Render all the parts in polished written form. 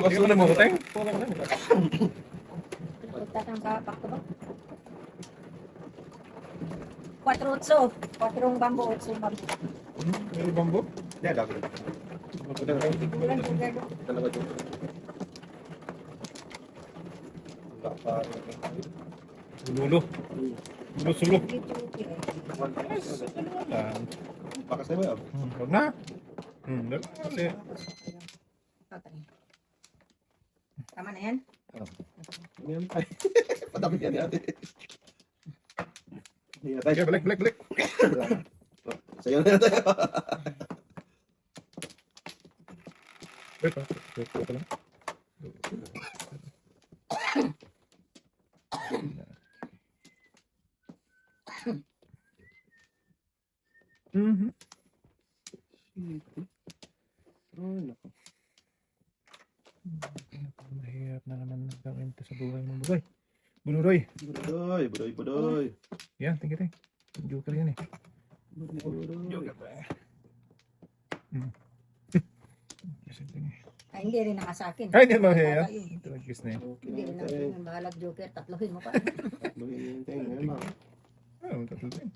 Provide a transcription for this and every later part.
Susunod mo ko tayo. Pagtatang back to back. 4-8. 4 bambo, 8 bambo. May bambo? Yeah, dami. Bulan juga do. Dalawa dyan. Lulo. Lulo-sulo. Bakas na ba yun? Huwag na. Dala kasi. Tama na yan? Ano yan tayo? Padamit yan natin. Hindi na Sige, tayo. balik. Sa'yo na tayo. Wait, wait lang. Mhm. Oh, naku. Mahirap na naman gawin ito sa buhay ng buhay. Bunuroy. Budoy. Yan, tingin. Joker yan eh. Budoy. ba? Kasi tingin. Ay, hindi rin nakasakin. Ay, hindi mo Baba yan. yun. Ito lang kiss na yan. Hindi rin nakasakin. Bahalag joker. Tatlohin mo pa. Ah, tatlo din.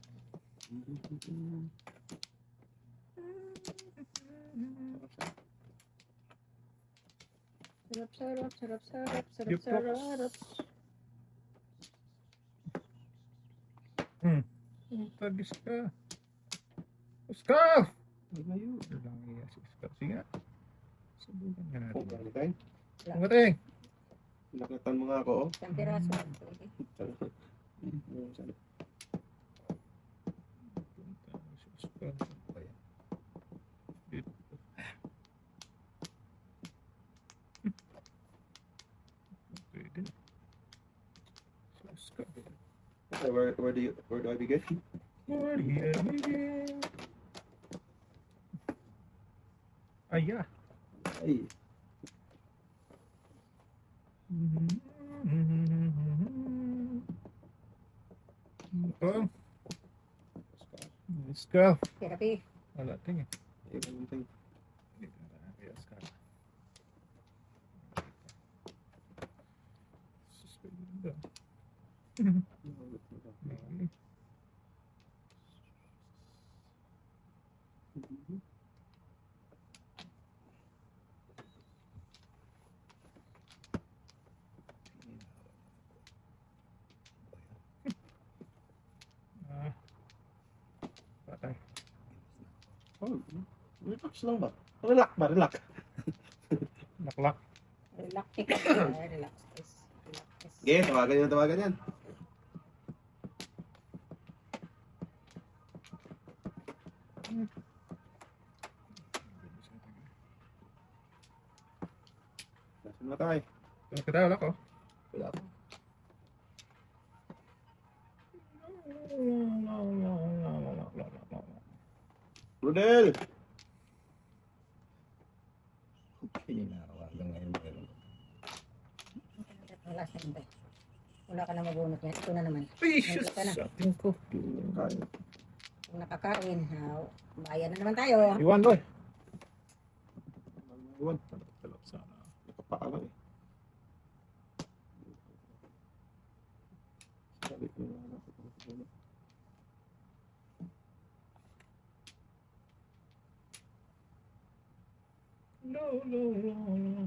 Yup, Sarap. Tagis ka. Oscar! Layo. Lang iya si Oscar. Sige nga. Subukan ka natin. Ano tayo? Pangating! Nakatan mo nga ako, oh. Isang piraso. Si Oscar. Dito. Pwede. Si Oscar. Where do I begin? Aya. Ay. Oh. Oscar. Therapy. Wala ting eh. Ibang thing. Oscar. Patay. Oh, relax lang ba? Relax ba? Relax. Laklak. Relax. Relax. Okay, tawagan yan. Nasaan na tayo? Kita wala ko. Wala pa. Rodel! Pininawagan ngayon meron. Wala sa iba. Wala ka na mabunot yan. Ito na naman. Ay, shoot! Satin ko. Kung nakakain, bayan na naman tayo. Iwan, boy. Iwan. Talap sana. Nakapaalam eh. Sabi ko na No, no, no, no.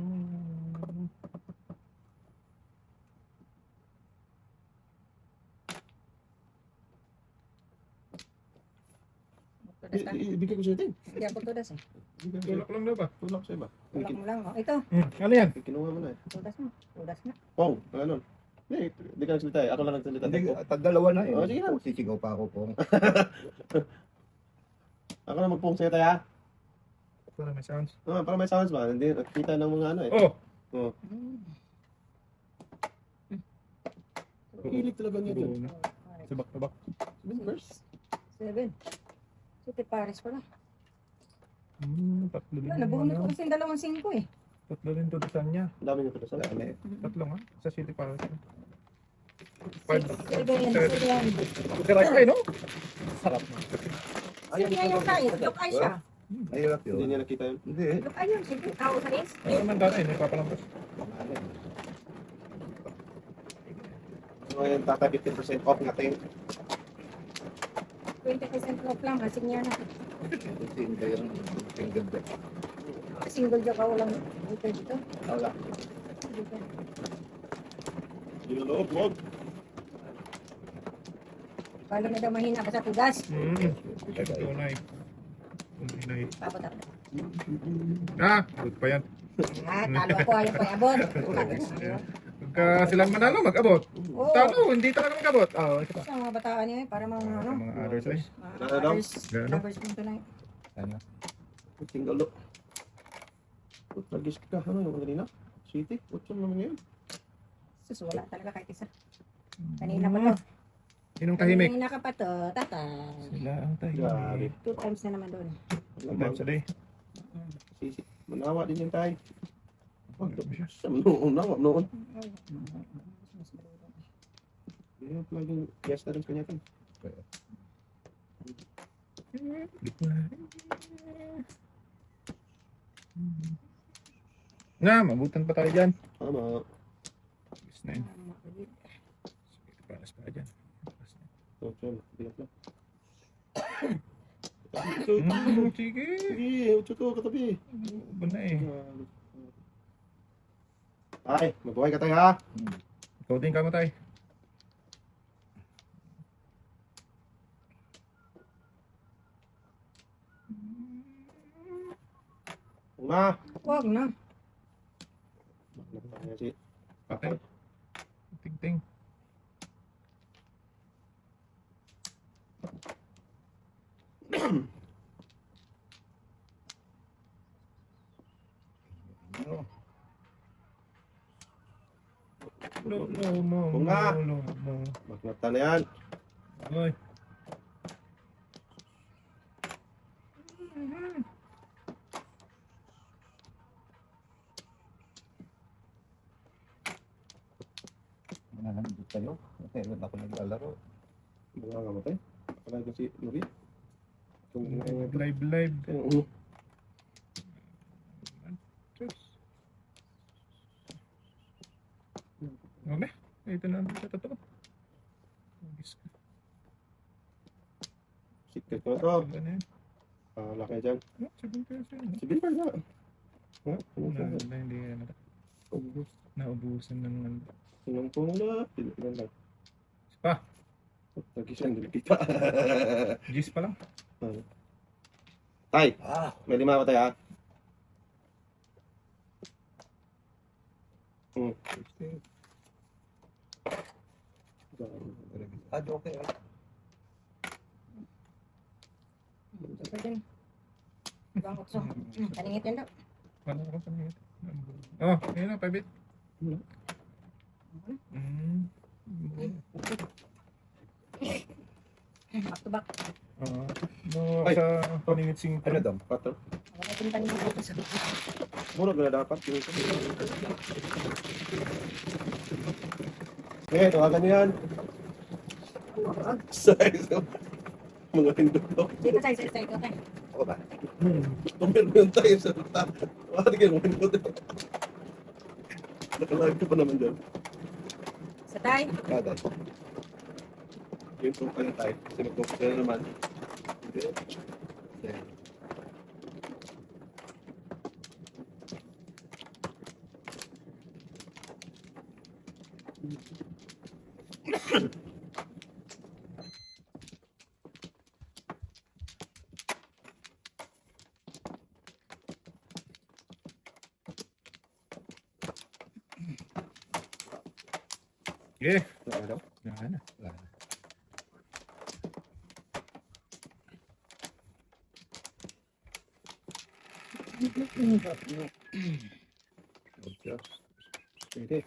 Tudas ka. Ibigay ko sa'yo din. Hindi ako tudas eh. Tulak lang daw ba? Tulak sa'yo ba? Tulak mo lang. Oh, ito. Ano yan? Kinuha mo na eh. Tudas mo. Tudas na. Pong, ano? Hindi ka nagsalita eh. Ako lang nagsalita. Hindi, tagdalawa na eh. Oh, sige na. Sisigaw pa ako po. Ako na magpong sa'yo tayo ha. Ito na may sounds. Para may sounds ba? Hindi, nakikita ng mga ano eh. Oh! Oh. Hilig talaga niya dun. Sabak na bak. First. 7. Suti Paris pala. Tatlo din. Wala, nabunot ko kasi yung 2 eh. Tatlo din tulisan niya. Ang dami niya tuloy. Ano eh. Tatlo nga. Sa City Palace. 7. Kukiray ka eh, no? Sarap na. Sige nga yung kain. Yung kain siya. Mahirap Hindi yun. niya nakita yun. Hindi. Look, ayun, sige, tao sa is. Ano naman dati, nagpapalampas. So, ngayon, tata 50% off natin. 20% off lang, kasing niya na. Kunting kayo. Kunting ganda. Single joke ako lang ito dito. Wala. Ginaloob, wag. Kala na daw mahina pa sa tugas. Tunay. Tunay. Tapos. Ah, good pa yan. Talo ako, ayaw pa abot. Pagka silang manalo, mag-abot. Oo. Talo, hindi talaga mag-abot. Oo, ito pa. Sa mga bataan niya, para mga ano. Mga others ay. Mga others. Ganun. Numbers mo ito na. Ano? Kunting galo. Lagis ka, ano yung kanina? City? What's naman ngayon? Sus, wala talaga kahit isa. Kanina pa to. Sinong tahimik? Kanina ka pa to, tata. Sila ang Grabe. tahimik. 2 times na naman doon. Two times a day. Sisi. Manawa din yung tayo. Wag Ano siya? sa noon, noon. Yung laging yes na rin kanya kan. Nga, mabutan pa tayo dyan. Tama. Yes na yun. Sige, paras pa dyan. Okay, bilang lang. Sige. Sige, utso to, katabi. Uban na eh. Ay, mabuhay ka tayo ha. Ikaw din kamatay. Una. Huwag na. Si Patay. Ting-ting. Ano? No. Bunga. No. Magmata na yan. Ay. Nandito kayo. Meron ako naglalaro. Bunga nga matay. Akala ko si Nuri. Kung Live. Okay. Ito na sa totoo. sikat ko to. Ano yan? Laki dyan. Oh, 7%. Si Bilbar na. Ha? Hindi yan. Ubus. Naubusan ng ano. Sinungkong na. Pilipinan lang. Pa. Nagising, hindi kita. Gis pa lang. Tay, Ah! may lima ako tayo ha. Ah, okay. Ito din. Bangkot so. Kaningit yan daw. Paano ako sa mga ito? Oh, ayun na, 5 bit. Back to back. No, Ay. sa paningit sing Ano daw? 4. Wala din kaningit dito sa Mura na dapat. Eh, tawagan niyo yan. Size. Mga hindot to. Dito tayo sa ito tayo. Ako ba? Tumir mo yung tayo sa rata. Wala kayo mga hindot. Nakalag ka pa naman dyan. Sa tayo. Kada. Yung tumpa na tayo. Kasi nagpapasya na naman. Yan. Yeah. Wala daw. Yan na. Wala na. Okay. Pwede.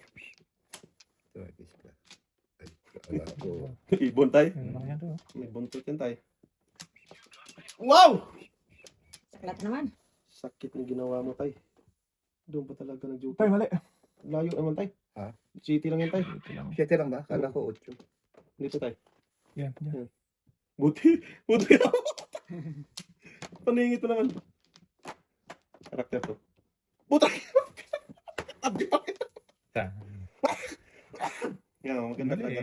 Ito, agis ka. Ay, wala ko. Ibon tayo. Yan lang yan to. May buntot yan tayo. Wow! Saklat naman. Sakit na ginawa mo tayo. Doon pa talaga nag-joke. Tay, mali. Layo naman tayo. Ha? City lang yan tayo. Ito lang. 7 lang ba? Kala ko 8. Dito tayo. Yan, yan. Buti. Buti. Paningit mo naman. Karakter to. Puta! Abdi pa kita. Yan, maganda talaga.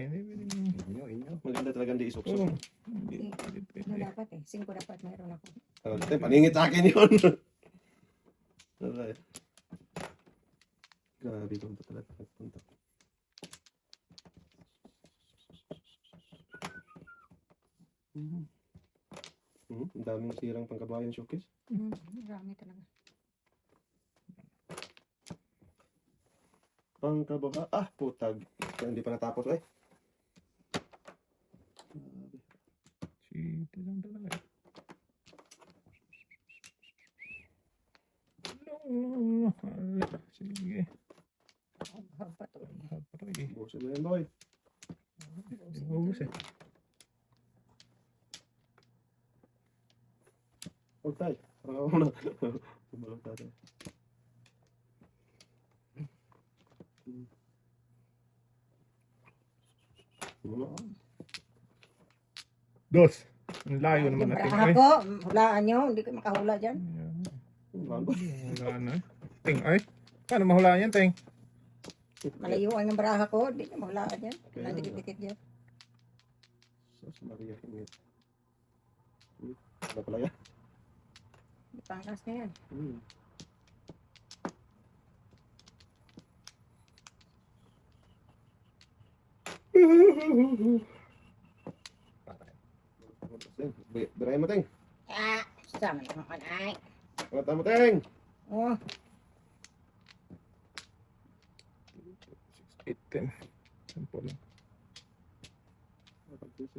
Maganda talaga hindi isukso. Oo. Ano dapat eh? 5 dapat mayroon ako. Paningit sa akin yun. Alright. Grabe kung pa talaga nagpunta. Ang daming sirang pangkabayan showcase. Marami talaga. Pangkababa. Ah, putag. Kaya hindi pa natapos eh. City lang talaga. Hala, sige. Ang pa to. Apoy. Busin mo yan, boy. Hindi mo ubus eh. Huwag tayo. Parang ako na. Tumalog tayo. Dos. Ang layo naman Yung natin. baraha Ay. ko, hulaan nyo. Hindi ko makahula dyan. Ano ba? Wala na. Ting, ay. Paano mahulaan yan, Ting? Malayuan ng baraha ko. Hindi ko mahulaan dyan. Wala dikit-dikit dyan. Sus, Maria Hingit. Ano pala yan? Pangkas na yan. Birahin mo, Teng. Ah, sama naman ay. Mata mo, Teng. Oh, 8, 10. Sampo lang.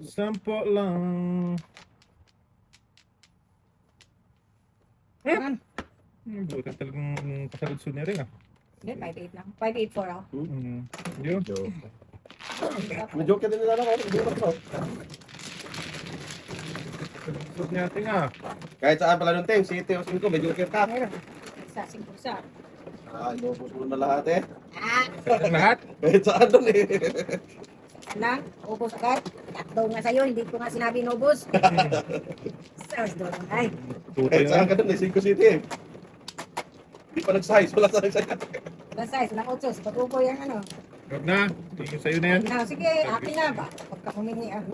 Sampo lang. yan. Buti talagang kasalud-sud niya rin ah. Hindi, 5'8 lang. 5'8 ako. Yun. May joke din nila ako. Hindi ko. Sud niya Ting ah. Kahit saan pala nung Teng, City o 5, may joker ka. Meron. Sa 5 Ah, inubos mo na lahat eh. Ah, Lahat? Kahit saan doon eh. lang. Ubus agad. Takdaw nga sa'yo. Hindi ko nga sinabi inubos. Saos doon. Ay, Puti Kahit saan na. ka doon eh, 5 City eh. Hindi pa nag-size, wala sa nag-size. basta na 8. Pag-upo yung ano. Huwag na. Tingin sa'yo na yan. Na, sige, akin na ba? Pagka humingi ah.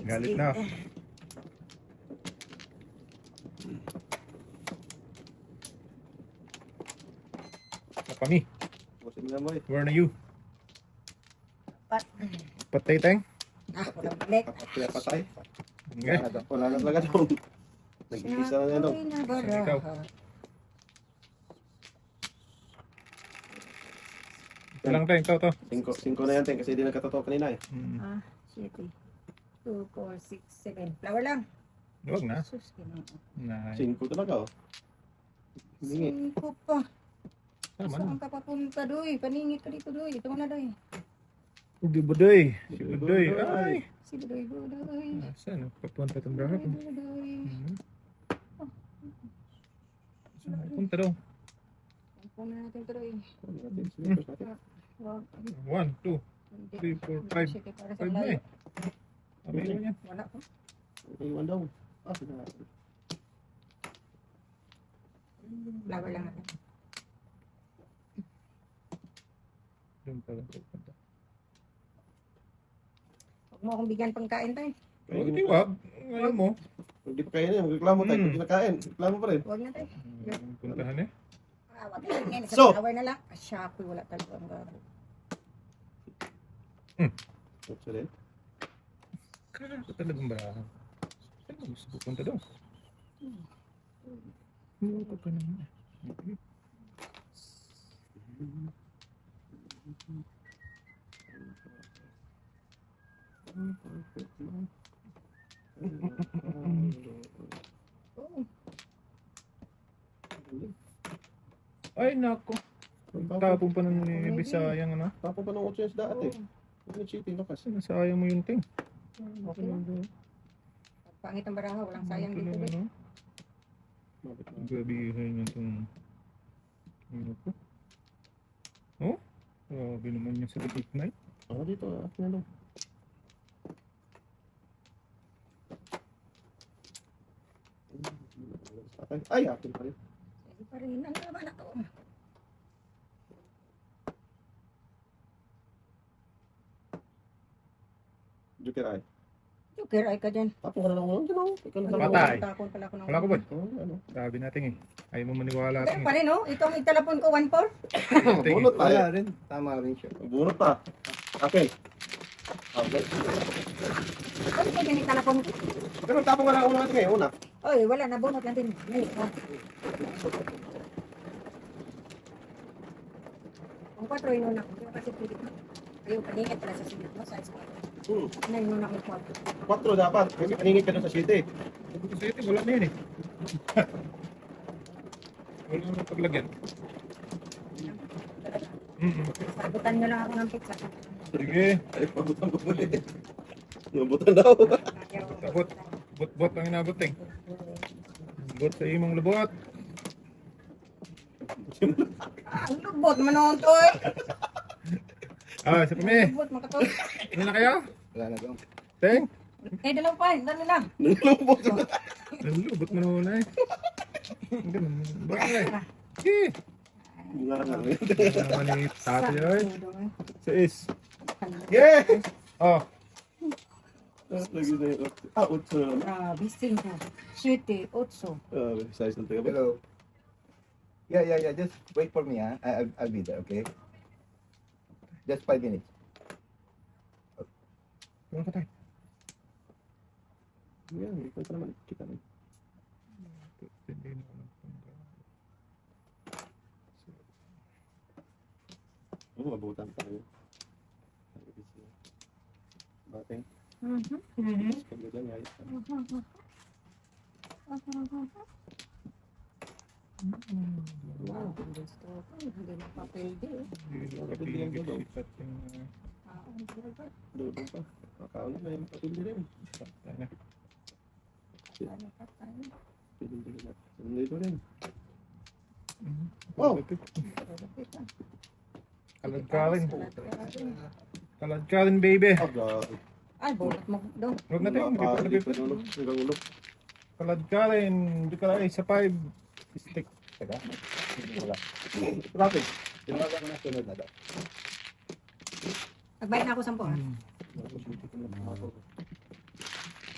Galit na. Kapami, Busin mo na, boy. where are you? Pat. Patay Ting? Ah, walang balik. Kaya patay. Okay. Wala na talaga doon. Nag-isa na yan doon. Ako'y nabaraha. Ito lang Ting, ito. 5 na yan, Teng, kasi hindi nagkatotoo kanina eh. Ah, shit eh. 2, 4, 6, 7. Flower lang. Huwag na. Sus, kinoo. 5 talaga oh. Hingi. 5 pa. Tama na. Saan ka papunta, Doy? Paningit ka dito, Doy. Ito na, Doy. Hindi Budoy. Si Budoy. Ay. Si Doy, Doy. Saan? Papunta itong braha ko. Doy. Saan punta daw? Ito na natin, Doy. Wag. 1, 2, 3, 4, 5. Shit, para sa 5 na layo. eh. Sabi ko niya. Wala pa. Iwan daw. Ah, sila. Flower lang natin. Doon pa lang pupunta. Huwag mo akong bigyan pangkain, Tay. Ay, hindi wag. Ngayon mo. Pag di pa kainin, magreklamo tayo. Pag kinakain, reklamo pa rin. Huwag na, Tay. Puntahan eh. Ah, wag na. Ngayon, sa So- flower na lang. Ah, Shopee, wala talaga ang gabo. Gusto din. Ito talagang braha. Saan mo gusto pupunta daw? Hindi ko pa naman. Okay. Oh, Ay, nako. Tapon pa ng Bisayang ano. Tapos pa ng 8 years dati. Ano cheating ka kasi. Sinasayang mo yung ting. okay lang. Pangit ang baraha, walang sayang dito. Doy. Ano? Gabihin niya itong... Ano po? Oh? Grabe naman yung sa Big Night. Ano dito? Ano lang. tatay. Ay, akin pa rin. Hindi pa rin. Ano naman ako? Joker ay. Joker ay ka dyan. Tapos ka na lang ulo. Ikaw na lang. Patay. Tapon pala ako ng... Wala ko ba? Oh, ano? Sabi natin eh. Ayaw mo maniwala. Pero pa rin, oh. Ito ang italapon ko, 1-4. Bunot tayo. Wala rin. Tama rin siya. Bunot pa. Okay. Okay. Ano ko yung italapon ko? Pero tapos ka na ulo natin ngayon, una. Oy, wala na. Bunot lang din. Ang 4 yun ako. Hindi kasi pilit mo. Ayaw, paningit pala sa silit mo. Size 4. Ano yun ako 4. 4 dapat. Kasi paningit ka doon sa city. Sabi ko sa ito, wala na yun eh. Wala na paglagyan. Sagutan nyo lang ako ng pizza. Sige. Ay, pabutan ko muli. Nabutan daw. Tabot. Bot ang inabot eh. Bot sa imong lubot. Ang lubot man noon to eh. Ah, sa pami. Lubot man ka to. Ano na kayo? Wala na daw. Teng. Eh, dalaw pa. Dalaw lang. Nalubot. Lubot mo na eh. Ganun. Bakit? Eh. Nga lang. Naman ni tatay ay. Sa is. Yeah! Oh. Lagi na yun. Ah, 8 na naman. Grabe, 5, 7, 8. Size ng taga. Hello. Yeah. Just wait for me, ah. I'll be there, okay? Just 5 minutes. Ano ka tayo? Yan, ikaw pa naman. Kita na. Hindi na ako nagpunta. Mabutan tayo. Bating. Mhm. Pagdagan, ayos ka. Wow, gusto ko. Hindi na pa pwede. Hindi na kapigit-sipat yung Doon pa. Kakaon na yung patindi rin. ano. Patindi rin natin. Nandito rin. Oh! Kalad-kalin, baby. God. Ay, bulat mo doon. Huwag natin. Hindi pa Hanggang ulo. Kalad-kalin. Hindi ka lang sa 5 stick. Teka. Wala. Traffic. Tinawagan ko na sunod na daw. Nagbayad na ako 10 ah.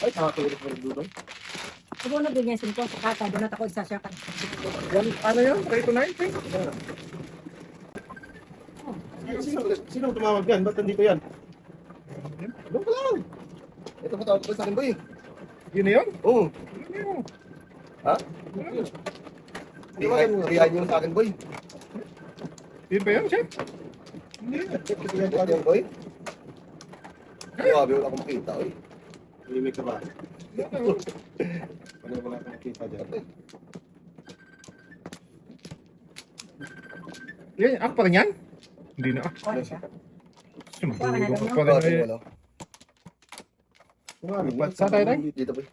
Ay, nakatulog pa rin doon. Siguro na din yan 5. Sa kata, doon at ako isa siya. Yan, ano yun? Try to 9. Sino tumawag yan? Ba't nandito yan? Doon ka lang. Ito pa tawag ko sa akin, boy. Yun na yun? Oo. Yun na yun. Ha? Tiyahin yung sa akin, boy. Yun ba yun, chef? Tiyahin sa akin, boy. Grabe, wala akong makita, oy. Limig ka ba? Wala wala kang nakita dyan. Yan, ako pa rin yan? Hindi na ako. Wala siya. Sumadugo ko pa Ito, rin. wala. Sa tayo na? Dito, boy.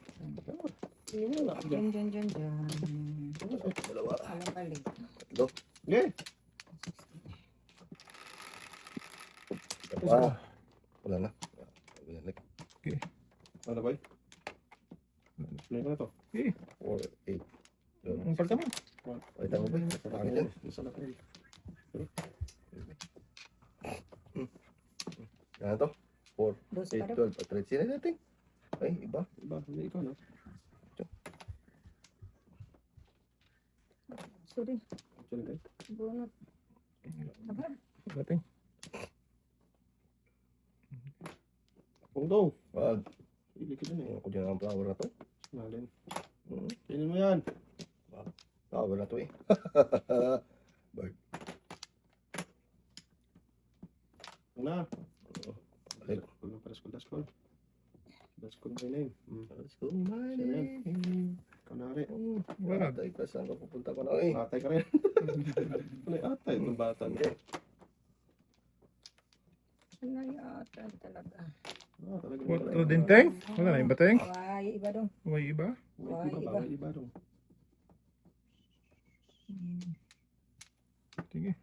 Diyan. Dalawa. Alam balik. Tatlo. Yeah. Dalawa. Wala na. Wala na. Ano ba? Ano na to? 4, 8. Ang palta mo. Pakita mo, boy. Sa akin yan. Nasa na kayo? Ano to? 4, Dos 8, pa rin. 12. Patrit sila natin. Ay, iba. Iba, hindi ikaw na. Sorry. Diyan kayo. Bunot. Abad. Dating. Kung daw. Wag. Ili ka dyan eh. Ako dyan ang flower na to. Malin. Hmm. Tingnan mo yan. Flower na to eh. Bird. Una. Balik. Daskol. Daskol my name. Let's go, money. Ikaw na rin. Wala. Atay ka, saan ka pupunta ko na eh. Atay ka rin. Ano yung atay? Itong bata niya. Ano yata talaga. Talaga. What to din, Teng? Wala na iba, Teng? Ay, iba dong. May iba? Iba dong. Sige.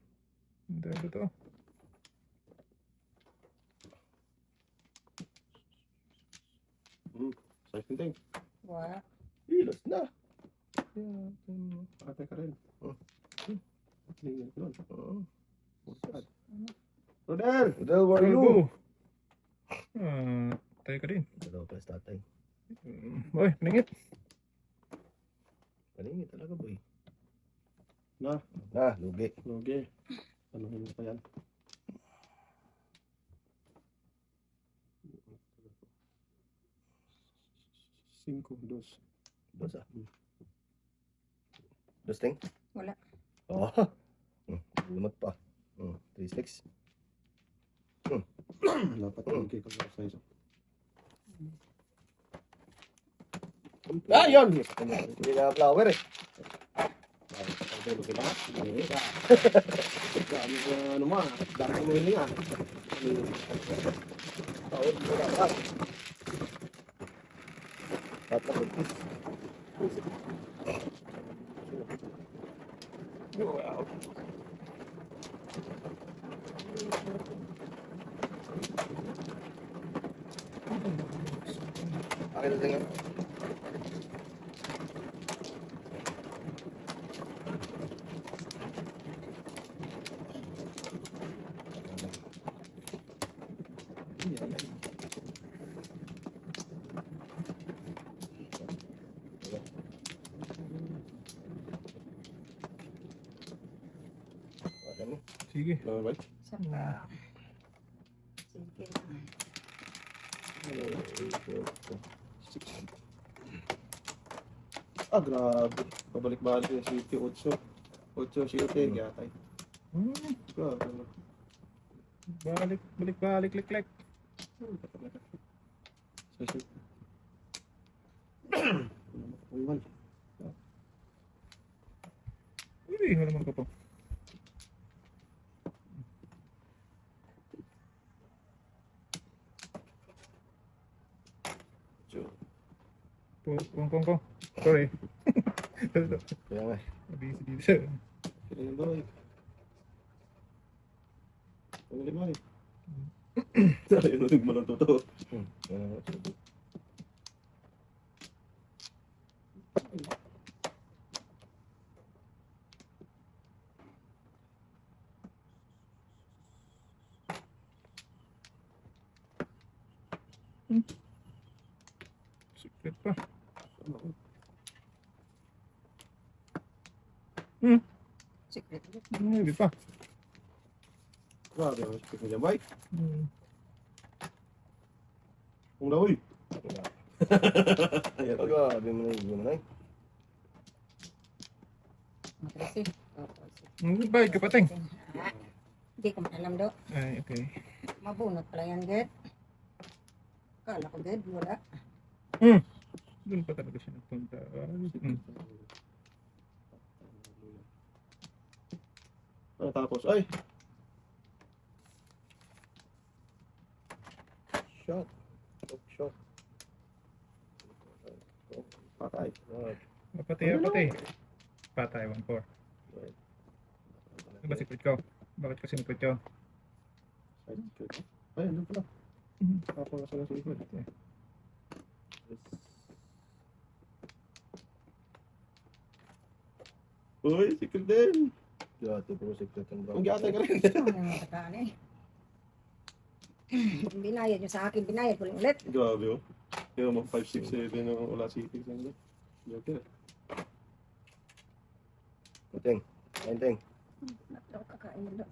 Hindi ba to? Size ng ting. Wala. Hilos na. Ate ka rin. Oh. Tingnan ko nun. Oh. Rodel! Rodel, where are you? Go. Tayo ka din. Dalawa pa sa tatay. Oy, ningit. Paningit talaga, boy. Na, Lugi. lugi. Ano yun pa yan? Cinco, dos. Basa. Dusting? Wala. Oh. Lumot pa. 3-6. Dapat lugi ka sa isa. Yun! Hindi na flower eh. Lugi na. Dami ko ano mo ah. Dami mo hiling ah. Tawad mo na lahat. Tatakot. Akin na tingnan. Wala mo. Sige. Ano ba? Isa pa. Sige. Ah, grabe. Pabalik-balik yung City 8. 8, 7, gatay. Grabe. Balik, liklek. Kasi... Ayun. Uy, wala man ka pa. Kung. Sorry. Kaya nga. Busy dito. Kaya yung boy. Pabalik-balik. Ayun, nalug mo ng totoo. Secret pa. Secret. Hindi pa. Grabe, ang sikip niya, boy. Hmm. Kung daw, uy. Grabe mo na yun na. Matrasi. Bayad ka pating. Hindi ko alam do. Ay, okay. Mabunot pala yan, Ged. Kala ko, Ged, wala. Doon pa talaga siya nagpunta. Ano tapos? Ay! Shot. Patay. Patay. Patay, 1-4. Ano ba secret ko? Bakit kasi secret ko? Ay, ano pala? Tapos na sa likod. Uy, secret din. Grabe po secret ang Kung gatay ka rin. Ano yung matakaan eh. Binayad nyo sa akin, binayad ko lang ulit. Grabe oh. Kaya mo 5, 6, 7 ng wala city. Joker. Ting. Nagtaw kakain mo doon.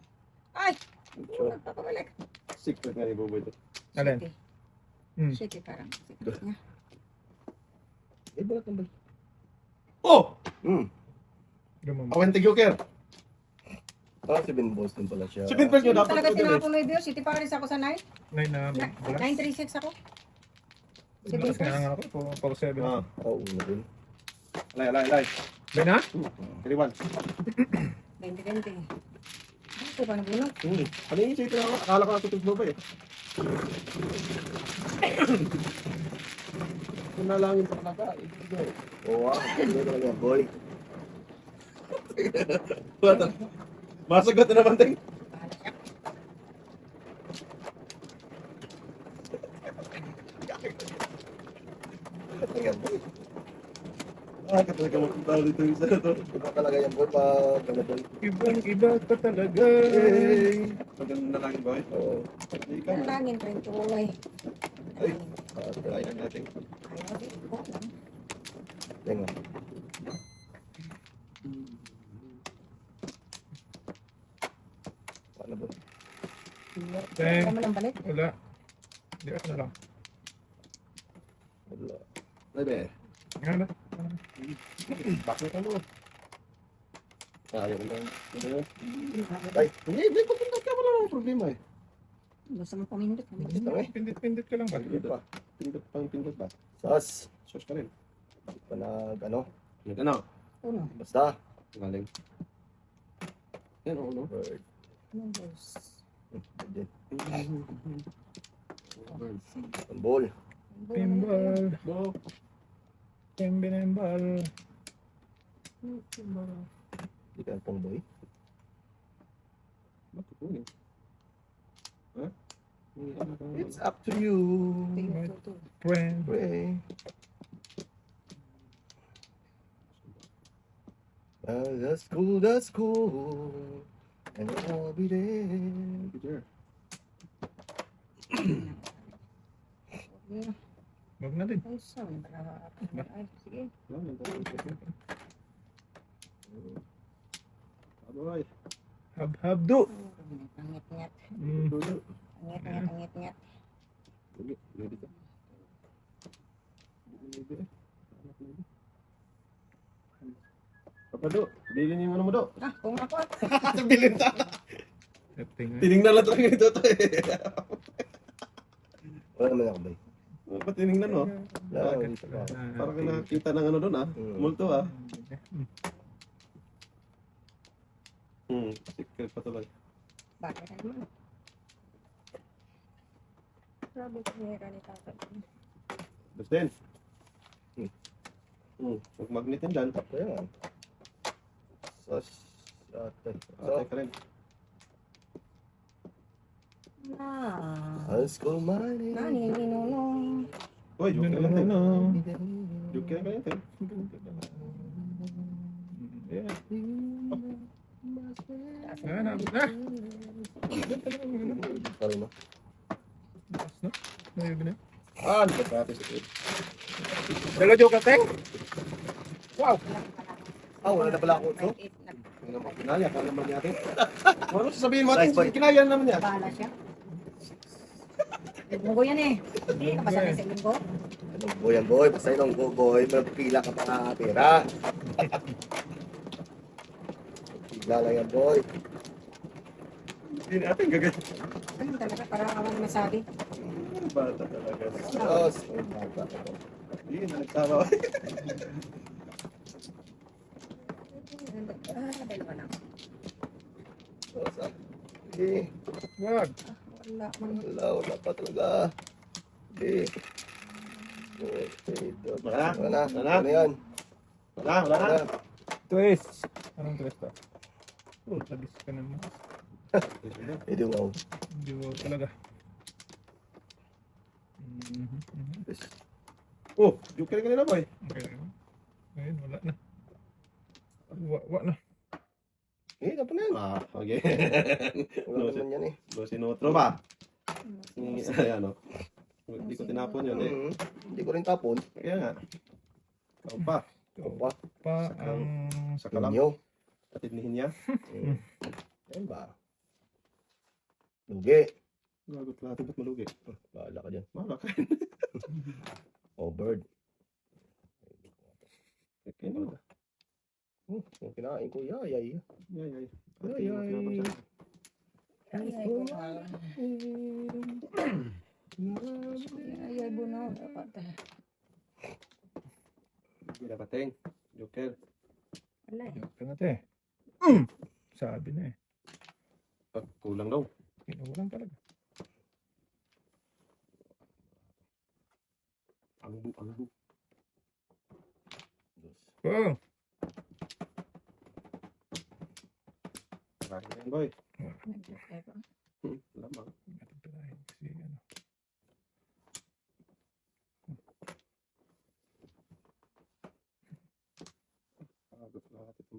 Ay! Nagpapabalik. Secret nga ni Boboy to. Alin? City. City parang. Secret niya. Balat ng bal. Oh! Gumam. Awente Joker! Si Ben Boston pala siya. Si Ben Boston Hindi dapat talaga ko tinapon mo yung City Paris ako sa 9. 9 na balas. 936 ako. Balas nga nga ako. Pag 7. Oo, una din. Alay. Bay na? 31. 2020. Ito pa nabunot. Ano yung city na ako? Akala ko natutog Boboy eh. Kunalangin pa talaga. Oo, hindi talaga, boy. Masagot na naman ting. Katulad ka mo punta. dito yung isa na to. Iba talaga yan, boy. Pag ano, boy. Ibang iba ka talaga. Hey! Maganda na lang, boy. Oo. Hindi ka man. Nalangin pa yung kulay. Ay. Kaya natin. Ayaw, di ko lang. Tingnan. Ano, boy? Teng. Wala mo lang balik. Wala. Di ako na lang. Wala. Ay, be. Nga na. Bakit ano? Ayaw lang. Ano yun? Ay, Hindi, pagpunta ka. Wala namang problema eh. Gusto mo pamindot. Gusto mo eh. Pindit-pindit ka lang ba? Pindot pa. Pindot ba? Sas. Sos ka rin. Panag, ano? Ano? Uno. Basta. Galing. Yan, oo, no? Bird. Numbers. Din. Birds. Ball. Timbal. Bo. Timbinembal. Hindi ka pong boy. Ba't kukunin? Ha? It's up to you. Friend. Pray. That's cool. And I'll be there. Wag na din. Ay, saan? Ay, sige. Aboy. Hab-habdo. Angit-ngit. Mm. Angit-ngit. Ready ka? Papado, bilhin yung ano mo do. Ah, kung ako. Bilhin sana. Tingnan. Tinignan lang talaga ito to eh. Wala naman ako, boy. Ba't tinignan mo? Wala, Bakit? dito pa. Parang ka nakakita ng ano doon ah. Multo ah. Secret pa tuloy. Bakit naman? Grabe ko nira ni tatay. Dustin. Huwag magnet yan dyan. Kaya nga. Sas. Ate. Atay ka rin. High school money. Nani, ninunong. Uy, joke No, lang no, tayo. no. Joke lang kayo tayo. Yeah. Ah, nabot na. Sorry, no? Taas na. Nayog na. Ah, hindi ka pati sa kid. Dala joke ka, Teng. Wow. Ah, wala na pala ako. So? Hindi naman kinaya, kaya naman natin. Ano sasabihin mo Nice, natin? boy. Kinaya naman niya. Bahala siya. Linggo yan eh. Hindi ka ba sanay sa linggo? Anong boy yan, boy? Basta yun ang go, boy. Magpila ka pa na pera. Pila lang yan, boy. Hindi natin gagawin. Ano talaga, parang awang masabi. Bata talaga. Sos. Ay, bata ka, boy. Hindi na nagsawa. Dalawa lang. Sos, ah. Eh, Wag. Wala man. wala pa talaga. Eh. Okay, ito. Wala? Wala. Wala? Ano yan? Wala, wala na. Wala. Twist. Anong twist to? Oh, labis ka naman. Hindi wow. Hindi mo talaga. Mhm. Oh, joke ka na boy. Okay. Ngayon, wala na. Wa na. Eh, dapat na yan. Ah, okay. Wala naman yan eh. Lo sinutro ba? Ayan o. Hindi ko tinapon yun eh. Hindi ko rin tapon. Kaya nga. Ikaw pa. Opa. Pa ang Sa kalam. Inyo. Atidnihin niya. Yan ba? Lugi. Gago plato ba't malugi? Bahala ka dyan. Malak. Oh, bird. Kaya na. Yung kinain ko, yay. Yay, yay. Ay, ay. Ay, ay, ay, buno. Dapat. Hindi dapat ting. Joker. Wala eh. Kangat eh. Sabi na eh. Pag kulang daw. Kinulang talaga. Angbu, angbu. Oh. Marami na yan boy. Nag-joke ko. Lamang. Matuturahin kasi ano.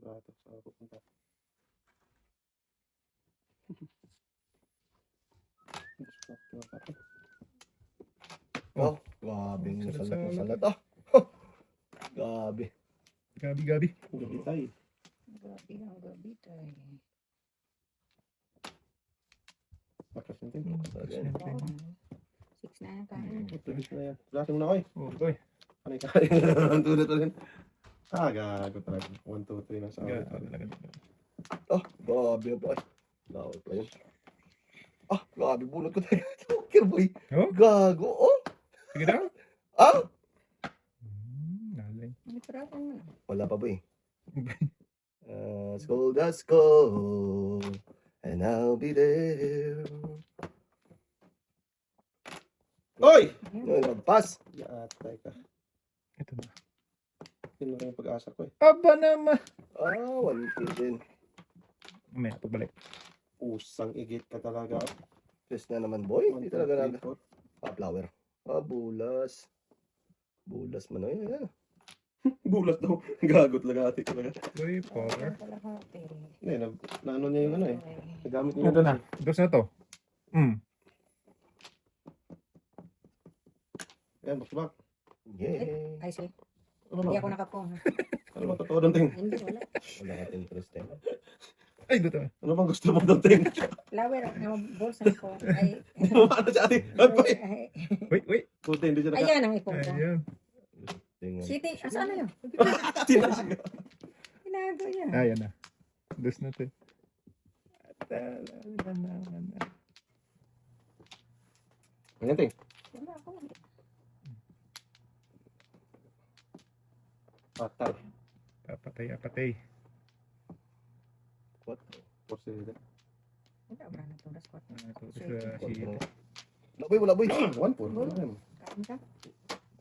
Sigurado. Saan pupunta? Oh, grabe yung Salat salat na sa salat. Ah! Grabe. Gabi. Gabi tayo. Gabi ang gabi tayo. Bakas natin. Again. Oo. 6 na yung kain. Tulis na yan. Lasing na ako eh. Oh, boy. Kanay-kanay. Tulad ulit. Ah, gago talaga. 1, 2, 3 na sa Gabi awit. talaga. Oh, grabe ba? Laway pa yun. Ah, grabe. Bunot ko tayo. Joker boy. Oh, Gago. Oh. sige daw. Ah! Nalay. May parapan mo. Wala pa ba eh. Let's go. And I'll be there. Oy! Ay, nagpas. Yatay ka. Ito na. Yun na rin yung pag-asa ko eh. Aba naman. Ah, 1 din. May pagbalik. Usang igit ka talaga. Yes na naman boy. Hindi talaga naga. 4. Ah, flower. Ah, bulas. Bulas man. Ay, ay. Bulat daw. Gagot lagati talaga. Boy, power. Kalahati. Hindi, na ano niya yung ano eh. Nagamit niya Ito na. Dos na to. Yan, back. Yeah. Ay, sige. Ano Hindi ba? ako nakapong. Ano ba totoo doon, Ting? Hindi, wala. Wala ka interest eh. Ay, dito. Ano bang gusto mo doon, Ting? Flower, bulsa ko. Ay, Ano siya, Ting? Ano ba eh? ay, Wait. Puti, hindi siya naka... ayan ang ipon ko. Ayun. Tingnan. City, saan na yun? Tinasiga. Tinago yan. Ayan na. Dos na to. Ayan, Ting. Wala ako. Patay. Apatay. What? Porsi nila. Wala, wala na ito. That's what. Ito sa si... Wala boy. 1-4. Ano yan? Kain ka?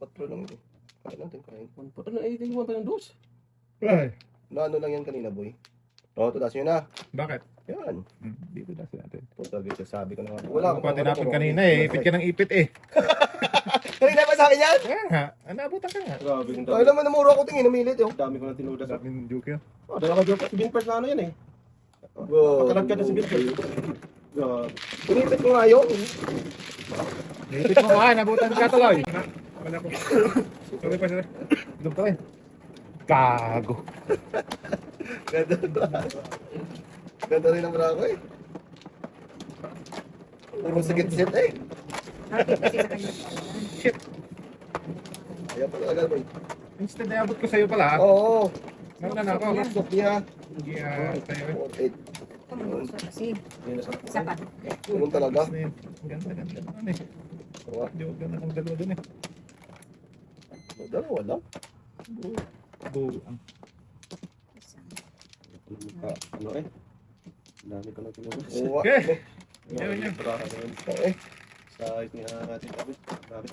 4 lang ito. Kain natin, kain. 1-4. Ano, 81 pa yung dos? Ay, Na ano lang yan kanina boy. Oh, tudas nyo na. bakit? Yan. Dito na natin. Puta, bitch, sabi ko na nga. Wala pa tinapon kanina eh. Ipit ka ng ipit eh. Kanina ba sa akin yan? Kaya nga. Naabutan ka nga. Grabe yung Ay, naman namuro ako tingin, umilit yun. dami ko na tinudas. Sabi ng Joker. Oh, dalawa joke si Binpers na ano yan eh. Wow. Pakalagkad na si Binpers. Grabe. Umipit ko nga yun. Ipit mo nga. Nabutan ka tuloy. Wala ko. Sorry pa sila. Doon pa rin. Gago. Ganda rin ang brako eh. Puro sigit-sit eh. Bakit kasi sa kanya? Shit. Ayaw pa talaga boy. Instead na abot ko sa'yo pala. Oo. Nauna na ako. Laptop niya. Hindi tayo eh. 48. Kumagusto kasi. Yun na sa... Isa pa. Ganun talaga. Ganda naman eh. Oo. Hindi ko ganda ng dalawa dun eh. Dalawa lang. Buang. Ano eh? Dami ko na tinudas. Oo. Okay. Grabe. Yan. Eh. Size niya natin. Grabe.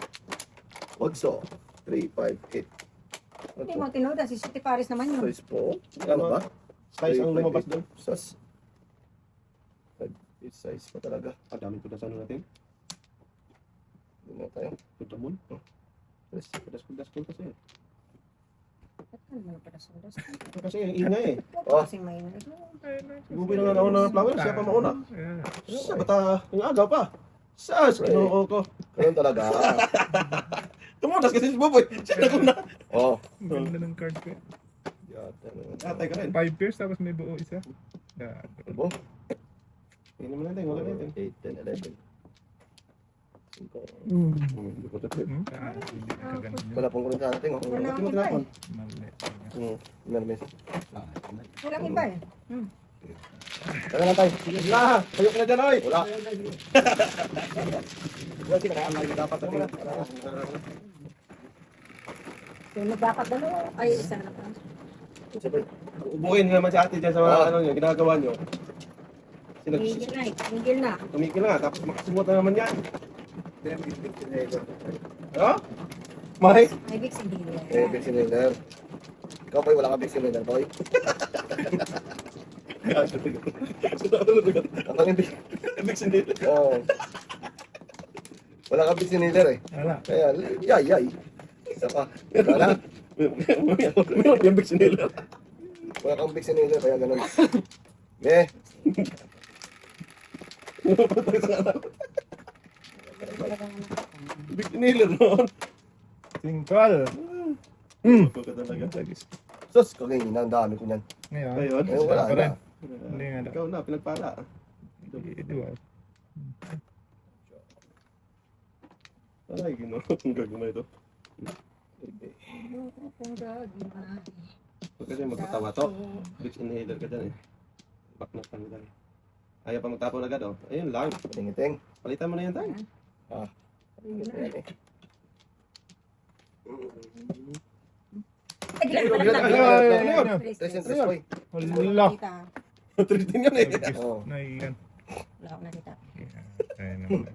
Otso. 3, 5, 8. Hindi mo tinoda. Si City Paris naman yun. Size po. Ano ba? Size ang lumabas doon. Sas. Size pa talaga. Ah, dami ko na sa ano natin. Hindi na tayo. Pudamon. Yes. Kudas kasi. Ba't ka naman padasundas? Kasi ingay eh. Oh. Kasing may Gubi na nga nauna ng flower. Siya pa mauna. Sa bata, yung agaw pa. Sas, kinuha ko. Ganun talaga. Tumudas kasi si Boboy. Siya na kuna. Oh. Ang ganda ng card ko. Yata naman. Atay ka rin. 5 pairs tapos may buo isa. Abo. Hindi naman natin. Wala natin. 8, 10, 11. 5. Hindi ko tatlo. Hindi ka ganun yun. Wala pong kurang sa ating. Oh. Wala. Bakit mo tinapon? Mali. Meron. walang iba eh. Tara lang tayo. Sige na. Kayo ka na dyan, oy. Wala. Kasi nakakalaga dapat natin. Yung magdapat dalawa. Ay, isa na lang. Ubuhin naman si ate dyan sa ano nyo, ginagawa nyo. Tumigil na eh. Tumigil na. Tumigil na, tapos makasimot na naman yan. Ha? May? May big hindi nila. Eh, big cylinder. Ikaw boy, wala ka big cylinder boy. Ang kanyang big... Big sindil. Oo. Wala ka big cylinder eh. Wala. Kaya, yay. Isa pa. Wala. Meron yung big sindil. Wala kang big sinila, kaya ganun. Yeah. Big nailer noon. Singkol. Ito ka talaga. Sus, kagingin ang dami ko niyan. Ngayon. Ngayon? Eh, wala pa rin. na. Hindi nga daw. Ikaw na, pinagpala. Di ba? Ay, gino. Ang gagawin ito. Huwag kasi magpatawa to. Big inhaler ka dyan eh. Baknat ka nila. Ayaw pa magtapon agad oh. Ayun lang. Tingiting. Palitan mo na yan tayo. Ay, di lang. Tres and tres, boy. Wala. Tritin yun eh. Oo. Naiyan. Wala akong nakita. Ayun naman.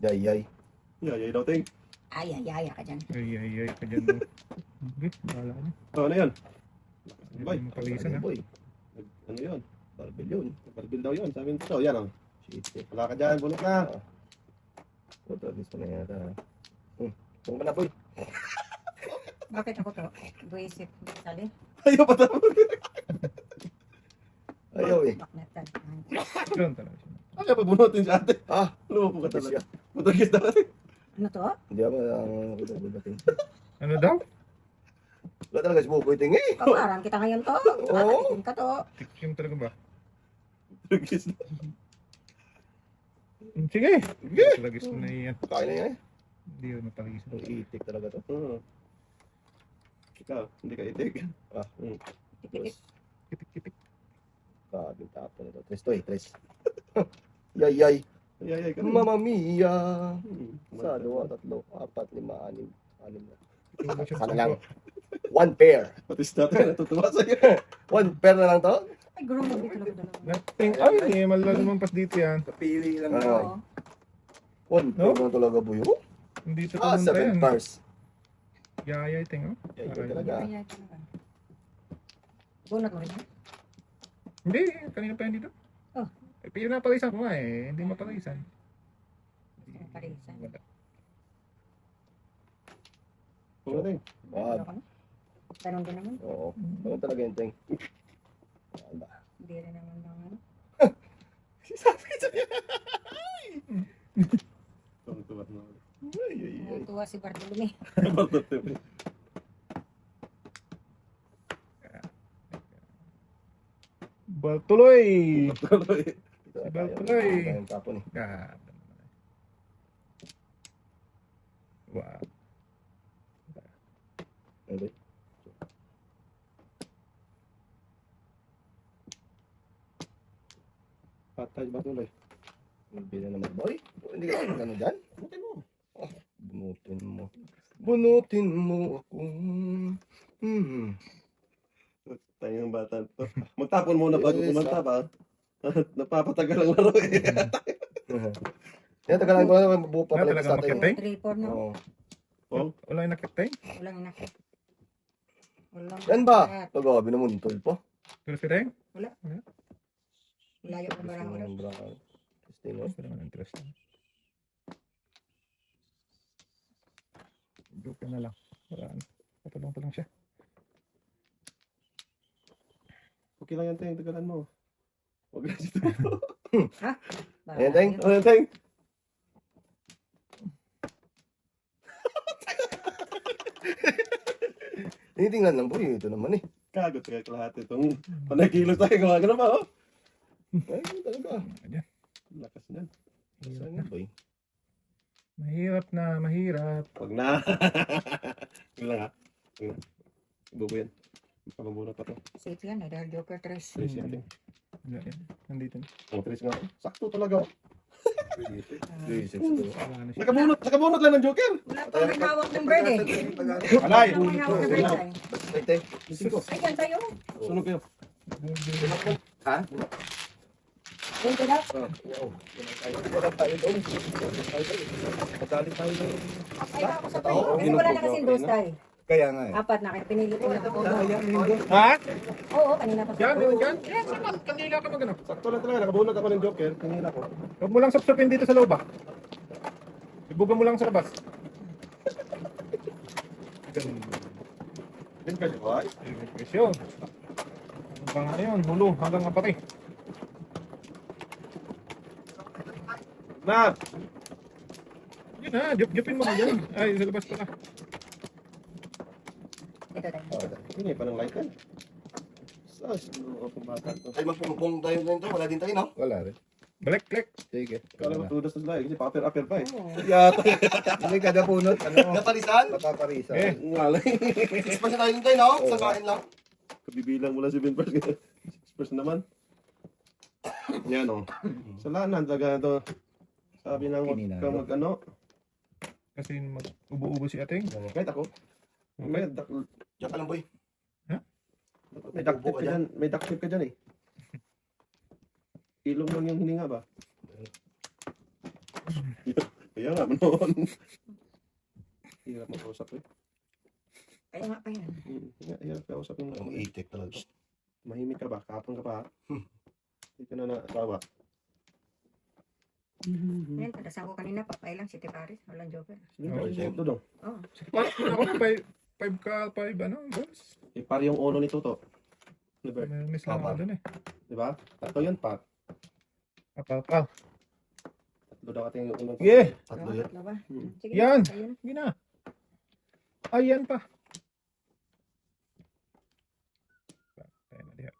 Yay, yay. Yay daw ting. Ay, ka dyan. Ay, ka dyan mo. Okay, wala na. Oh, ano yun? Hindi Boy. mo palisan ha. Boy. Ano yun? Barbell yun. Barbil daw yun. Sabi nito. Yan oh. Shit. Wala ka dyan. Bulot na. Ito, gusto na yata. Kung ka na, boy. Bakit ako to? Buisip. Sali? Ayaw pa tapon. Ayaw eh. Baknetan. Doon talaga siya. Ayaw pa bunutin siya ate. Ah, Lumapo ka tapos talaga. siya. Matagis na kasi. Ano to? Hindi ako ang kutabudating. Ano daw? Wala talaga si Buboy ting eh. Paparan kita ngayon to. Kakatikin ka to. Tikim talaga ba? Matagis na. Sige. Talaga gusto na iyan. Kaya na yan eh. Hindi ko mapalisan. Ang itik talaga to. Ikaw, hindi ka itig. Tipikit. Kitik-kitik. Kabing tapo na to. Tres to eh, tres. Yay, yay. Ay, ka. Mamma mia. Sa Sa dua, tatlo, apat, lima, anim. Anim na. Ito ba siya Sana lang. One pair. Pati sa tayo, natutuwa sa'yo. One pair na lang to? Ay, guro mo dito lang dalawa. Nating, ay, malalaman pas dito yan. Kapili lang Oo. Oo. One pair na talaga boy. Oh? Hindi sa Ah, pumunta 7 yan. pairs. Yayay, ting, oh. Yay, yay talaga. Ay, talaga. Bunot mo rin yan? Hindi, kanina pa yan dito. Oh. Eh, pinapalisan ko nga eh. Hindi mapalisan. Parisan. Wala. Pumating. Wag. Ano ka na? Ganun din naman. Oo. Ano talaga yung ting? Wala. Hindi rin naman ng ano. Tuwa na. Ay, ay, ay. Tuwa si Bartolome. Baltuloy! Tuloy. Ito na Ibang tayo. tuloy. Tayong tapon eh. God. Wow. Ano boy? Patay ba tuloy? Bila naman boy. Hindi ka ano dyan? Butin mo. Bunutin mo. Bunutin mo ako. Tayo yung bata to. Magtapon muna bago kumanta ba? Napapatagal ang laro eh. Yan, tagalan ko na buo pa Na pala talaga sa atin. makitay? 3-4 na. Oo. Wala yung nakitay? Walang inakit. Walang Yan ba? inakit. Pagabi naman tol po. Pero si Reng? Layo na ba lang oras? Testing no? Wala naman interest. Joke na lang. Wala na. Patulong pa lang siya. Okay lang yan, Teng. Tagalan mo. Huwag na dito. Ayan, Teng. Ano yan, Teng? Tinitingnan lang boy. Ito naman eh. Kagot kayo lahat itong panagkilos tayo. Gumagano ba, oh? Ay, talaga. Ayan. Lakas niyan. Saan nga boy? Mahirap na, mahirap. Huwag na. Yun lang ha. Yun. Ibubo yan. Makababunot pa to. Safe yan eh, dahil Joker 3. Trace yan, Teng. Wala yan. Nandito na. Ang trace nga. Sakto talaga. Oh. Wala na siya. Nakabunot lang ng Joker. Wala pa may hawak ng bird eh. Alay. Wala pa may hawak ng bird eh. Ay, Teng. Ay, yan sa'yo. Sunog kayo. Ha? Yun ko daw. Wala tayo doon. Pagkali tayo doon. Ay, ako sa tayo. Ay, wala na kasing dos tayo. Kaya nga eh. Apat na kayo, pinili ko na ako. Ha? Oo, kanina pa. Yan, yan, yan. Yan, sarap. Kanila ka magano. Sakto lang talaga. Nakabunot ako ng Joker. Tingin ako. Huwag mo lang sapsapin dito sa loob ah. Ibuga mo lang sa labas. Din ka, Joy. Presyo. Hanggang ano yun, hulo, hanggang apati. Map! Yun ha, jupin mo na dyan. Ay, sa labas pala. Ito tayo. Hindi, parang light yan. Sas, kung bata to. Ay, magpungpong tayo dito. Wala din tayo, no? Wala rin. Balik, click. Sige. Kala mo tudas na tayo kasi paper pa eh. Yata. Hindi, kada punot, ano, Naparisan? mapaparisan. Eh. Ngalay. Express na tayo din tayo, no? Sa kain lang. Kabibilang mo lang 7 first. First naman. Yan o. Sa lanan, taga to. Sabi na huwag Kinina. ka mag-ano. Kasi ubo-ubo si ating. Kahit ako. May Diyan ka lang, boy. duct tape ka dyan. May duct tape ka dyan eh. Ilong lang yung hininga ba? Kaya nga, manoon. Hirap mag-usap eh. Kaya nga pa yan. Hirap kausap yung Ang itik talaga. mahimik ka ba? Kapon ka pa? Hindi ka na natawa. Yan, tadasan ko kanina, papay lang, City Paris. Walang joker. Ito dong. Oo. Ako, 5 ano, boss. Ipar yung ulo ni Toto. Liber. May miss lang ako dun eh. Di ba? Tatlo yan, Pat. Apal. Tatlo daw ating ulo. Yeah. Tatlo yan. Tatlo ba? Sige, Yan. ayun. Hindi na. Ayan pa. Tayo na diha.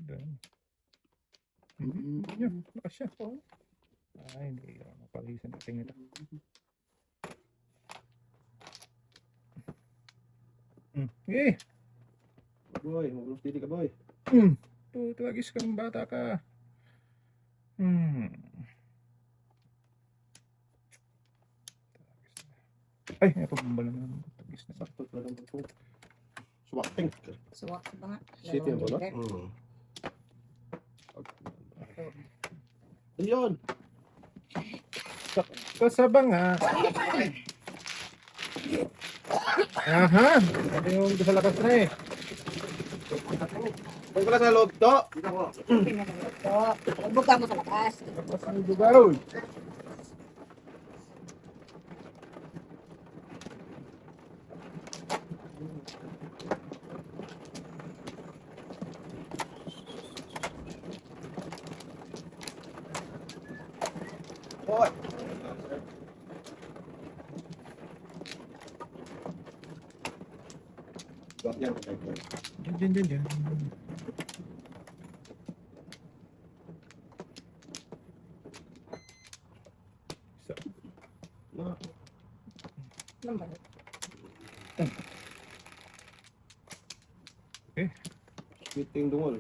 Doon. Yun, lakas siya. Ay, hindi. Mapalisan natin ito. Eh, Boy, mag-ulus dili ka, boy. tutagis ka ng bata ka. Ay, ito ba naman? Tutagis na. Sakto talagang pagpo. Swakting. Suwak ba nga? City ang Dalawang bola? joker. Ayun! Kasaba nga. Aha! Sabi yung sa labas na eh. Huwag pala sa loob to! Ito. Pagbuka mo sa labas. Labas ng lugar. Hoy! Yan, Diyan. Isa. Lambat. Meeting dungol.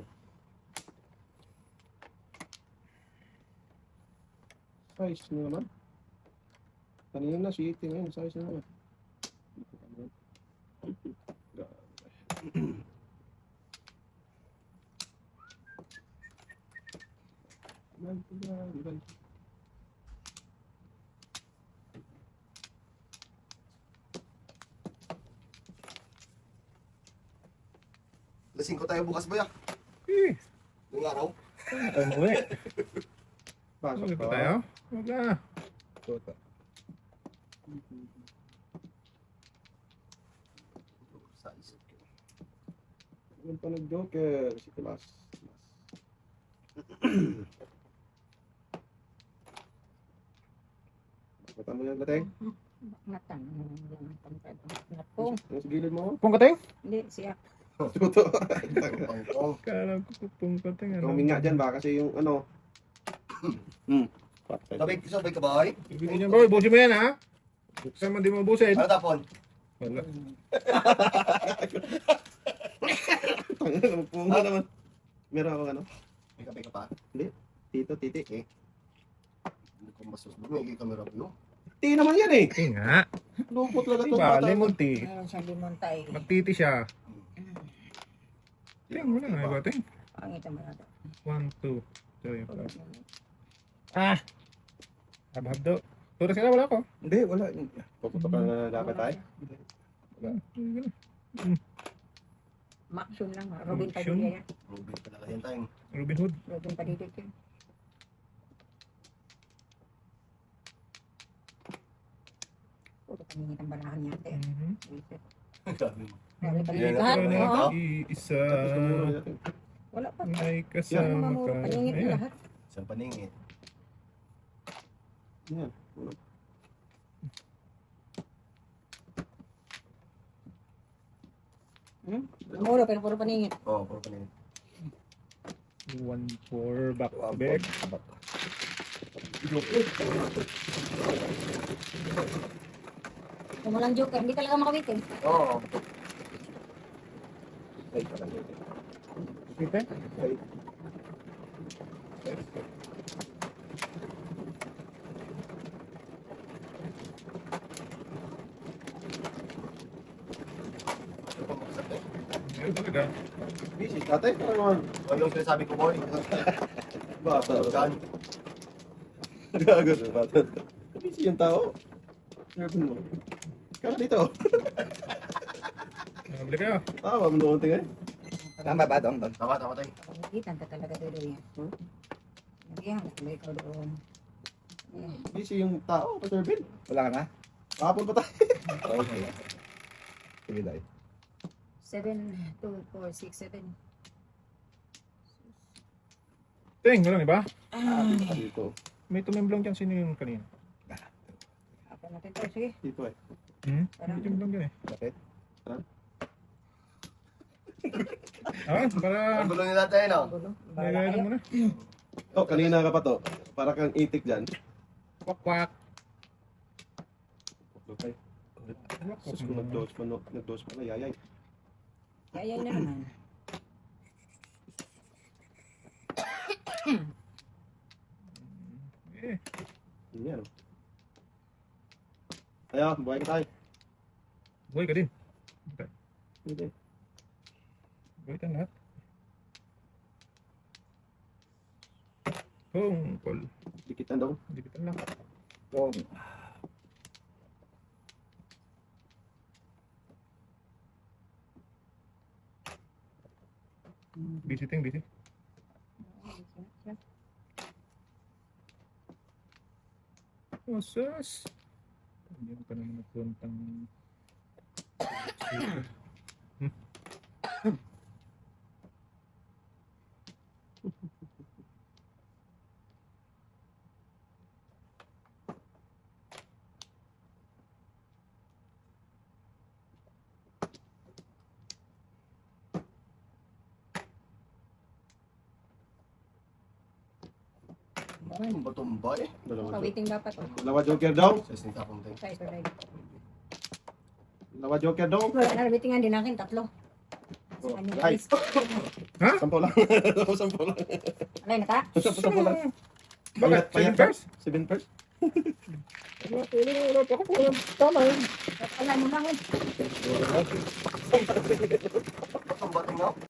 Size nyo naman. Kanina si Iti ngayon, size na naman. Lasing ko tayo bukas, boy, ah. Eh, Yung araw. ay muli. Pasok Muli ka. pa tayo? Huwag na. Tota. Yung pa nag-joker, si Kulas. Bakit mo yung gateng? Ngatan. Ngapong. Yung sa gilid mo? Pung kating? Hindi, siya. Tuto. Kala ko pung kating. Ikaw minga dyan ba? Kasi yung ano. Sabay ka ba, ay? Ibigin niya, boy. Busin mo yan, ha? Buksan mo, di mo busin. Ano tapon? Wala. Punga naman. Meron ako ano? May kape ka pa? Tito, titi. Hindi ko masusunod. May camera ko, no? Ti naman yan eh. Iti nga. Lupot talaga to. Diba, lemon tea. Meron siyang limon tayo. Magtiti siya. Tingnan mo lang, ay bating. Pangit ang mga. 1, 2, 3, 4. Ah! Habhab daw. Turas ka na, wala ko. Hindi, wala. Pupunta ka na dapat tayo. Maxon lang. Robin Maxon? Padilla yan. Rubin talaga yan tayo. Robin Hood. Robin Padilla yan. Puro paningit ang banahan niya. Ate. Mhm. Grabe paningit Yan, lahat. ito, Oo. Isa Tapos tumuro natin. Wala pa. may Ano kasama mamuro, ka. paningit na Ayan. lahat. Isang paningit. Yan. Mamuro, pero puro paningit. Oo, puro paningit. 1-4 back to back. Kung walang joker, hindi talaga makawit eh. Oo. Ay, parang yun. Okay. Ay, Yun talaga. Busy. Tatay, ano naman? O yung sinasabi ko, boy. Bata. Kan. Gago na bata. Busy yung tao. Sabi mo. Kaya dito. Balik kayo. Tawa mo doon tingay. tama ba, Dong? Dong? Tama, tama tayo. Pangitan ka talaga doon yan. Nagyan, nakabay ikaw doon. Ayan. Busy yung tao. Paservin. Wala ka na? Kapon pa tayo. Okay. Sige, Day. 7, 2, 4, 6, 7. Ting, walang iba? Dito. May tumimblong dyan. Sino yung kanina? Apa natin to, sige. Dito eh. May tumimblong dyan eh. Bakit? Para Ang gulo nila tayo, no? Gulo. Bahala nilalaman kayo. mo na. Oh, kanina ka pa to. Para kang itik dyan. Kwak-kwak. Okay. Sus ko nag-dose pa, no? Nag-dose pa na, yayay. Yayay na naman. Eh, Yan. Ayaw, buhay ka tayo. buhay ka din. Hindi. Buhay ka lahat. Tungkol. Dikitan daw. Hindi kita lang. Dong. Busy ting, busy. Oh, sus. Hindi mo pa naman napuntang... Ay, matumbay. Kawiting dapat. Oh. Dalawa joker daw. Sa isang tapong tayo. Size or right. Dalawa joker daw. Wala na, bitingan din nakin, tatlo. Oh, Ano ay. guys? Sampo lang. Sampo lang. Alay na ta? Sampo lang. Bakit? Payat, Seven first? 7 first. Wala pa ako. Tama yun. Alay mo lang.